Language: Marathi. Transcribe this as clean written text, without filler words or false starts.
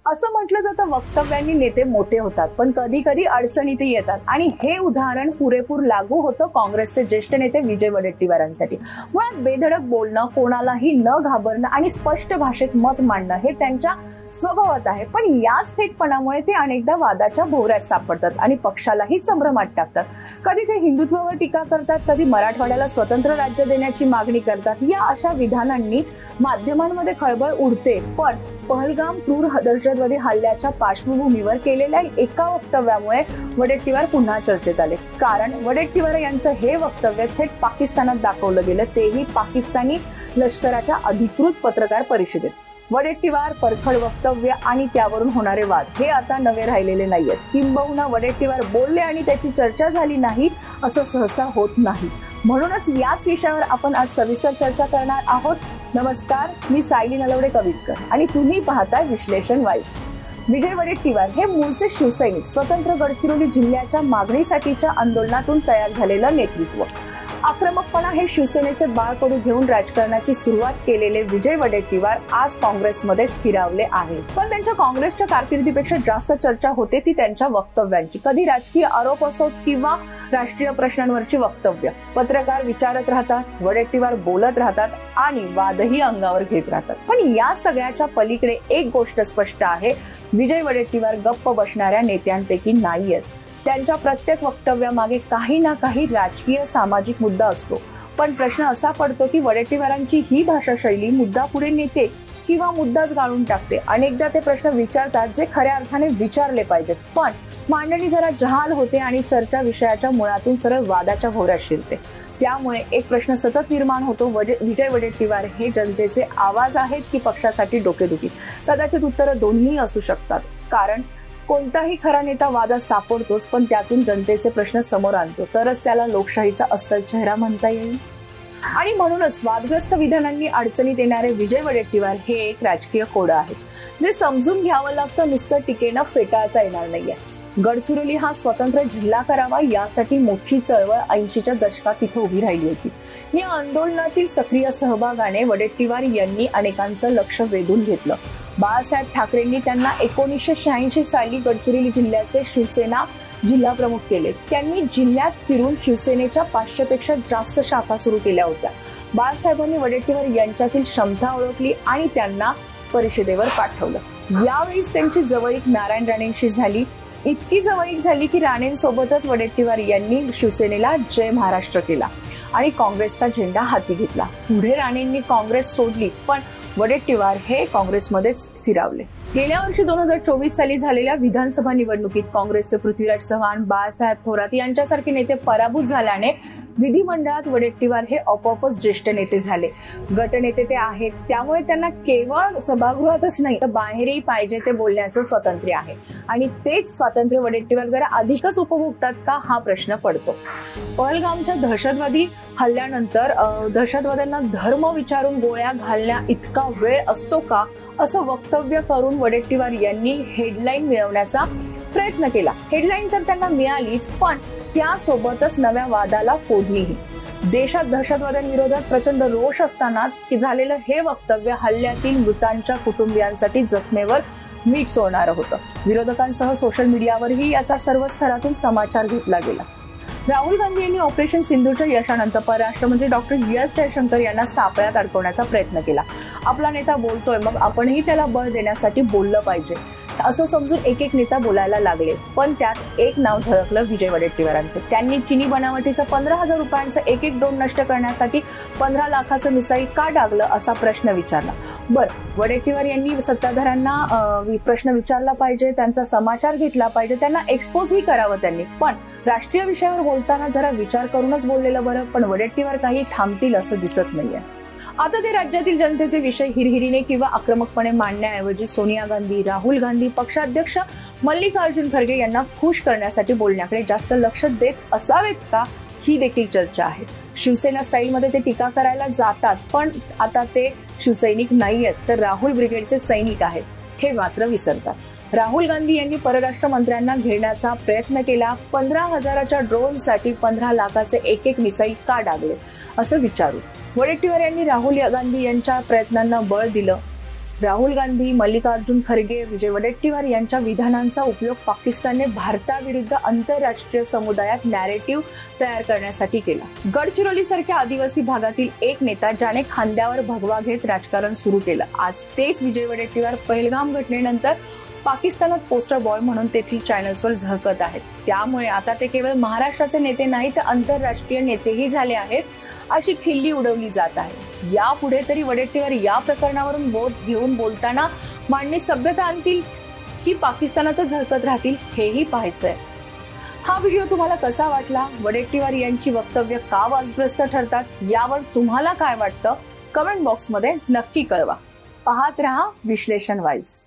असं म्हटलं जातं वक्तव्यांनी नेते मोठे होतात, पण कधी कधी अडचणीतही येतात आणि हे उदाहरण पुरेपूर लागू होतं काँग्रेसचे ज्येष्ठ नेते विजय वडेट्टीवारांसाठी। मुळात बेधडक बोलणं, कोणालाही न घाबरणं आणि स्पष्ट भाषेत मत मांडणं हे त्यांच्या स्वभावात आहे, पण याच थेटपणामुळे ते अनेकदा वादाच्या भोवऱ्यात सापडतात आणि पक्षालाही संभ्रमात टाकतात। कधी ते हिंदुत्वावर टीका करतात, कधी मराठवाड्याला स्वतंत्र राज्य देण्याची मागणी करतात। या अशा विधानांनी माध्यमांमध्ये खळबळ उडते, पण पहलगाम क्रूर दहशतवादी हल्ल्याच्या पार्श्वभूमीवर केलेल्या एका वक्तव्यामुळे वडेट्टीवार पुन्हा चर्चेत आले। कारण वडेट्टीवार यांचं हे वक्तव्य थेट पाकिस्तानात दाखवलं गेलं, तेही पाकिस्तानी लष्कराच्या अधिकृत पत्रकार परिषदेत। वडेट्टीवार, परखड वक्तव्य आणि त्यावरून होणारे वाद हे आता नवे राहिलेले नाहीयेत। किंबहुना वडेट्टीवार बोलले आणि त्याची चर्चा झाली नाही असं सहसा होत नाही। म्हणूनच याच विषयावर आपण आज सविस्तर चर्चा करणार आहोत। नमस्कार, मी सायली नलवडे कवितकर आणि तुम्ही पाहताय विश्लेषण वाईब। विजय वडेट्टीवार हे मूळचे शिवसैनिक, स्वतंत्र गडचिरोली जिल्ह्याच्या मागणीसाठीच्या आंदोलनातून तयार झालेलं नेतृत्व। आक्रमकपणा हे शिवसेनेचे बाळकडू घेऊन राजकारणाची सुरुवात केलेले विजय वडेट्टीवार आज काँग्रेसमध्ये स्थिरावले आहेत। पण त्यांच्या काँग्रेसच्या कारकिर्दीपेक्षा जास्त चर्चा होते ती त्यांच्या वक्तव्यांची। कधी राजकीय आरोप असो किंवा राष्ट्रीय प्रश्नांवरची वक्तव्य। पत्रकार विचारत राहतात, वडेट्टीवार बोलत राहतात आणि वादही अंगावर घेत राहतात। पण या सगळ्याच्या पलीकडे एक गोष्ट स्पष्ट आहे, विजय वडेट्टीवार गप्प बसणाऱ्या नेत्यांपैकी नाहीयेत। त्यांच्या प्रत्येक वक्तव्यामागे काही ना काही राजकीय सामाजिक मुद्दा असतो। पण प्रश्न असा पडतो की वडेट्टीवारांची ही भाषा शैली मुद्दा पुढे नेते किंवा मुद्दाच गाळून टाकते। अनेकदा ते प्रश्न विचारतात जे खऱ्या अर्थाने विचारले पाहिजेत, पण मांडणी जरा जहाल होते आणि चर्चा विषयाच्या मुळातून सरळ वादाच्या भोवऱ्यात शिरते। त्यामुळे एक प्रश्न सतत निर्माण होतो, विजय वडेट्टीवार हे जनतेचे आवाज आहेत की पक्षासाठी डोकेदुखी? कदाचित उत्तरं दोन्ही असू शकतात, कारण कोणताही खरा नेता वादात सापडतोच, पण त्यातून जनतेचे प्रश्न समोर आणतो, तरच त्याला लोकशाहीचा अस्सल चेहरा म्हणता येईल। आणि म्हणूनच वादग्रस्त विधानांनी अडचणीत येणारे विजय वडेट्टीवार हे एक राजकीय कोडं आहेत, जे समजून घ्यावं लागतं, नुसतं टीकेनं फेटाळता येणार नाहीये। गडचिरोली हा स्वतंत्र जिल्हा करावा यासाठी मोठी चळवळ 80च्या दशकात तिथे उभी राहिली होती। या आंदोलनातील सक्रिय सहभागाने वडेट्टीवार यांनी अनेकांचं लक्ष वेधून घेतलं। बाळासाहेब ठाकरेंनी त्यांना 1986 साली गडचिरोली जिल्ह्याचे शिवसेना जिल्हा प्रमुख केले। त्यांनी जिल्ह्यात फिरून शिवसेनेच्या 500 पेक्षा जास्त शाखा सुरू केल्या होत्या। बाळासाहेबांनी वडेट्टीवार यांच्यातील क्षमता ओळखली आणि त्यांना परिषदेवर पाठवलं। यावेळी त्यांची जवळीक नारायण राणेंशी झाली, इतकी जवळीक झाली की राणेंसोबतच वडेट्टीवार यांनी शिवसेनेला जय महाराष्ट्र केला आणि काँग्रेसचा झेंडा हाती घेतला। पुढे राणेंनी काँग्रेस सोडली, पण वडेट्टीवार हे काँग्रेसमध्येच स्थिरावले। गेल्या वर्षी 2024 साली झालेल्या विधानसभा निवडणुकीत काँग्रेसचे पृथ्वीराज चव्हाण, बाळासाहेब थोरात यांच्यासारखे नेते पराभूत झाल्याने विधिमंडळात वडेट्टीवार हे आपोआपच ज्येष्ठ नेते झाले। गटनेते ते आहेत, त्यामुळे त्यांना केवळ सभागृहातच नाही तर बाहेरही पाहिजे ते बोलण्याचं स्वातंत्र्य आहे आणि तेच स्वातंत्र्य वडेट्टीवार जरा अधिकच उपभोगतात का हा प्रश्न पडतो। पहलगामच्या दहशतवादी हल्ल्यानंतर दहशतवाद्यांना धर्म विचारून गोळ्या घालण्या इतका वेळ असतो का, असं वक्तव्य करून वडेट्टीवार यांनी हेडलाईन मिळवण्याचा प्रयत्न केला। हेडलाईन तर त्यांना मिळालीच, पण त्यासोबतच नव्या वादाला फोडणीही। देशात दहशतवाद्यांविरोधात प्रचंड रोष असताना झालेलं हे वक्तव्य हल्ल्यातील मृतांच्या कुटुंबियांसाठी जखमेवर मीठ चोळणारं होतं। विरोधकांसह सोशल मीडियावरही याचा सर्व स्तरातून समाचार घेतला गेला। राहुल गांधी यांनी ऑपरेशन सिंधूच्या यशानंतर परराष्ट्रमंत्री डॉक्टर एस जयशंकर यांना सापळ्यात अडकवण्याचा प्रयत्न केला। आपला नेता बोलतोय, मग आपणही त्याला बळ देण्यासाठी बोललं पाहिजे असं समजून एक एक नेता बोलायला लागले। पण त्यात एक नाव झळकलं, विजय वडेट्टीवारांचं। त्यांनी चिनी बनावटीचं 15,000 रुपयांचं एक ड्रोन नष्ट करण्यासाठी 15 लाखाचं मिसाईल का डागलं असा प्रश्न विचारला। वडेट्टीवार यांनी सत्ताधाऱ्यांना प्रश्न विचारला पाहिजे, त्यांचा समाचार घेतला पाहिजे, त्यांना एक्सपोजही करावं त्यांनी, पण राष्ट्रीय विषयावर बोलताना जरा विचार करूनच बोललेलं बरं। पण वडेट्टीवार काही थांबतील असं दिसत नाहीये। आता ते राज्यातील जनतेचे विषय हिरहिरीने किंवा आक्रमकपणे मांडण्याऐवजी सोनिया गांधी, राहुल गांधी, पक्षाध्यक्ष मल्लिकार्जुन खरगे यांना खुश करण्यासाठी बोलण्याकडे जास्त लक्ष देत असावेत का, ही देखील चर्चा आहे। शिवसेना स्टाईलमध्ये ते टीका करायला जातात, पण आता ते शिवसैनिक नाहीयेत तर राहुल ब्रिगेडचे सैनिक आहेत हे मात्र विसरतात। राहुल गांधी यांनी परराष्ट्र मंत्र्यांना घेण्याचा प्रयत्न केला। 15,000च्या ड्रोनसाठी 15 लाखाचे एक मिसाईल का डागले असं विचारू। वडेट्टीवार यांनी राहुल गांधी यांच्या प्रयत्नांना बळ दिलं। राहुल गांधी, मल्लिकार्जुन खरगे, विजय वडेट्टीवार यांच्या विधानांचा उपयोग पाकिस्तानने भारताविरुद्ध आंतरराष्ट्रीय समुदायात नॅरेटिव्ह तयार करण्यासाठी केला. गडचिरोलीसारख्या आदिवासी भागातील एक नेता ज्याने खांद्यावर भगवा घेत राजकारण सुरू केलं, आज तेच विजय वडेट्टीवार पहलगाम घटनेनंतर पाकिस्तानात पोस्टर बॉय म्हणून तेथील चॅनल्सवर झळकत आहेत. त्यामुळे आता ते केवळ महाराष्ट्राचे नेते नाही तर आंतरराष्ट्रीय नेतेही झाले आहेत अशी खिल्ली उडवली जात आहे. यापुढे तरी वडेट्टीवार या प्रकरणावरून बोध घेऊन बोलताना मांडणी सभ्यता आणतील की पाकिस्तानातच झळकत राहतील हेही पाहायचंय. हा व्हिडिओ तुम्हाला कसा वाटला? वडेट्टीवार यांची वक्तव्य का वादग्रस्त ठरतात यावर तुम्हाला काय वाटतं? कमेंट बॉक्समध्ये नक्की कळवा. पाहत रहा विश्लेषण वाईज.